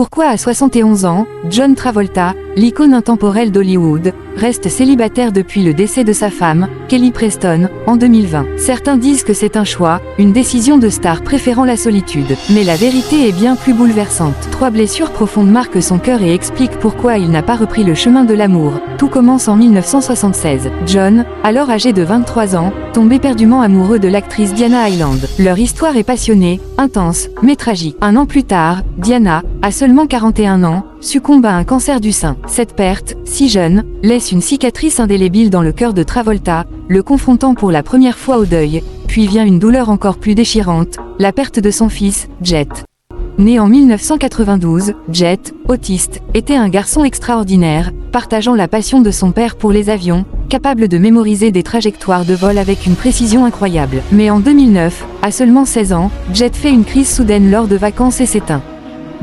Pourquoi à 71 ans, John Travolta, l'icône intemporelle d'Hollywood, reste célibataire depuis le décès de sa femme, Kelly Preston, en 2020. Certains disent que c'est un choix, une décision de star préférant la solitude. Mais la vérité est bien plus bouleversante. 3 blessures profondes marquent son cœur et expliquent pourquoi il n'a pas repris le chemin de l'amour. Tout commence en 1976. John, alors âgé de 23 ans, tombe éperdument amoureux de l'actrice Diana Hyland. Leur histoire est passionnée, intense, mais tragique. Un an plus tard, Diana, à seulement 41 ans, succombe à un cancer du sein. Cette perte, si jeune, laisse une cicatrice indélébile dans le cœur de Travolta, le confrontant pour la première fois au deuil, puis vient une douleur encore plus déchirante, la perte de son fils, Jet. Né en 1992, Jet, autiste, était un garçon extraordinaire, partageant la passion de son père pour les avions, capable de mémoriser des trajectoires de vol avec une précision incroyable. Mais en 2009, à seulement 16 ans, Jet fait une crise soudaine lors de vacances et s'éteint.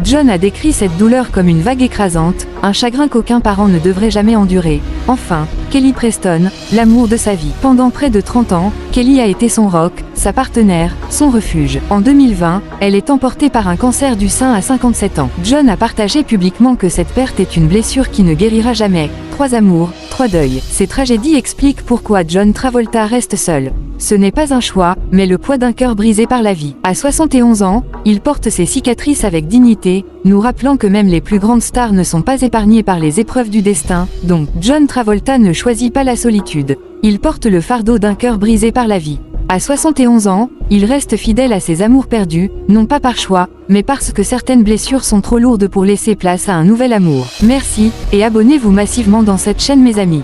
John a décrit cette douleur comme une vague écrasante, un chagrin qu'aucun parent ne devrait jamais endurer. Enfin, Kelly Preston, l'amour de sa vie. Pendant près de 30 ans, Kelly a été son rock, sa partenaire, son refuge. En 2020, elle est emportée par un cancer du sein à 57 ans. John a partagé publiquement que cette perte est une blessure qui ne guérira jamais. 3 amours, 3 deuils. Ces tragédies expliquent pourquoi John Travolta reste seul. Ce n'est pas un choix, mais le poids d'un cœur brisé par la vie. À 71 ans, il porte ses cicatrices avec dignité, nous rappelant que même les plus grandes stars ne sont pas épargnées par les épreuves du destin. Donc, John Travolta ne choisit pas la solitude. Il porte le fardeau d'un cœur brisé par la vie. À 71 ans, il reste fidèle à ses amours perdus, non pas par choix, mais parce que certaines blessures sont trop lourdes pour laisser place à un nouvel amour. Merci, et abonnez-vous massivement dans cette chaîne mes amis.